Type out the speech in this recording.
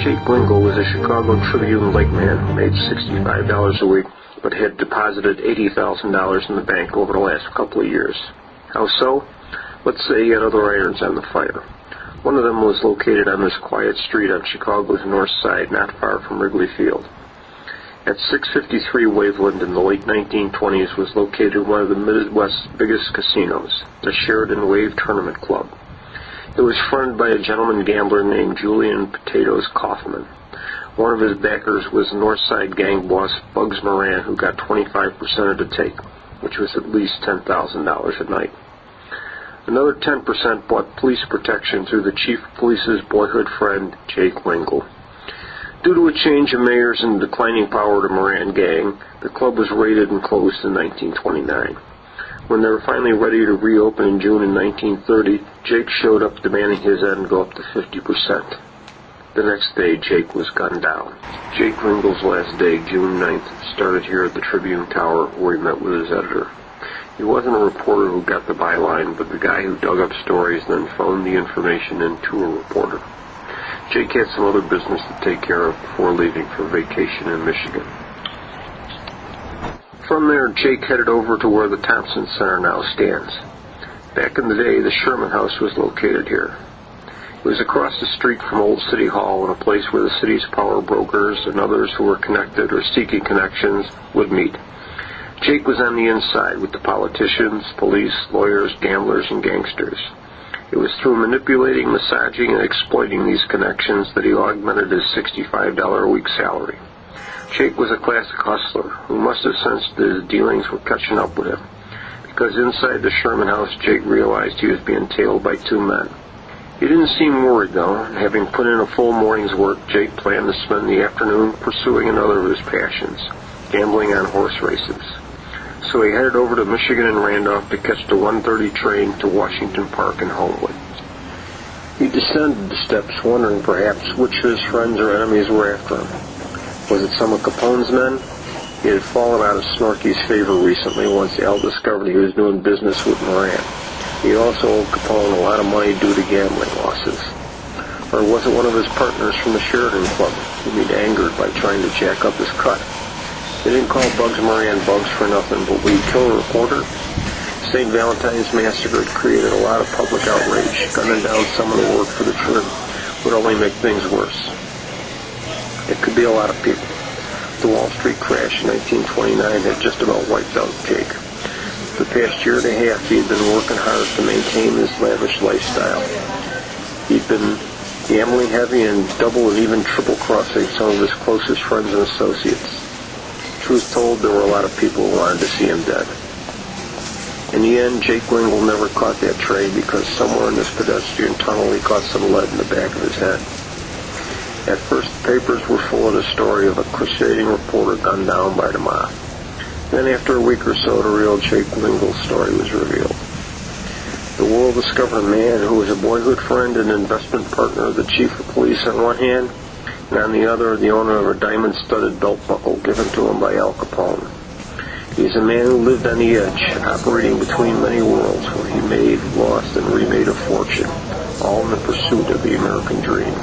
Jake Lingle was a Chicago Tribune lake man who made $65 a week, but had deposited $80,000 in the bank over the last couple of years. How so? Let's say he had other irons on the fire. One of them was located on this quiet street on Chicago's north side, not far from Wrigleyville. At 653 Waveland in the late 1920s was located one of the Midwest's biggest casinos, the Sheridan Wave Tournament Club. It was fronted by a gentleman gambler named Julian Potatoes Kaufman. One of his backers was Northside gang boss Bugs Morna, who got 25% of the take, which was at least $10,000 a night. Another 10% bought police protection through the chief of police's boyhood friend, Jake Lingle. Due to a change of mayors and declining power of the Moran gang, the club was raided and closed in 1929. When they were finally ready to reopen in June in 1930, Jake showed up demanding his end go up to 50%. The next day, Jake was gunned down. Jake Lingle's last day, June 9th, started here at the Tribune Tower, where he met with his editor. He wasn't a reporter who got the byline, but the guy who dug up stories and then phoned the information in to a reporter. Jake had some other business to take care of before leaving for vacation in Michigan. From there, Jake headed over to where the Thompson Center now stands. Back in the day, the Sherman House was located here. It was across the street from Old City Hall and a place where the city's power brokers and others who were connected or seeking connections would meet. Jake was on the inside with the politicians, police, lawyers, gamblers, and gangsters. It was through manipulating, massaging, and exploiting these connections that he augmented his $65 a week salary. Jake was a classic hustler who must have sensed that his dealings were catching up with him, because inside the Sherman House, Jake realized he was being tailed by two men. He didn't seem worried, though, and having put in a full morning's work, Jake planned to spend the afternoon pursuing another of his passions, gambling on horse races. So he headed over to Michigan and Randolph to catch the 1:30 train to Washington Park in Homewood. He descended the steps, wondering perhaps which of his friends or enemies were after him. Was it some of Capone's men? He had fallen out of Snorky's favor recently once Al discovered he was doing business with Moran. He also owed Capone a lot of money due to gambling losses. Or was it one of his partners from the Sheridan Club, whom he'd angered by trying to jack up his cut? They didn't call Bugs Morna Bugs for nothing, but would he kill a reporter? St. Valentine's Massacre had created a lot of public outrage. Gunning down someone who worked for the Trib would only make things worse. It could be a lot of people. The Wall Street crash in 1929 had just about wiped out Jake. For the past year and a half, he had been working hard to maintain his lavish lifestyle. He'd been gambling heavy and double and even triple crossing some of his closest friends and associates. Truth told, there were a lot of people who wanted to see him dead. In the end, Jake Lingle never caught that train because somewhere in this pedestrian tunnel he caught some lead in the back of his head. At first, the papers were full of the story of a crusading reporter gunned down by the mob. Then after a week or so, the real Jake Lingle story was revealed. The world discovered a man who was a boyhood friend and investment partner of the chief of police on one hand, and on the other, the owner of a diamond-studded belt buckle given to him by Al Capone. He is a man who lived on the edge, operating between many worlds, where he made, lost, and remade a fortune, all in the pursuit of the American dream.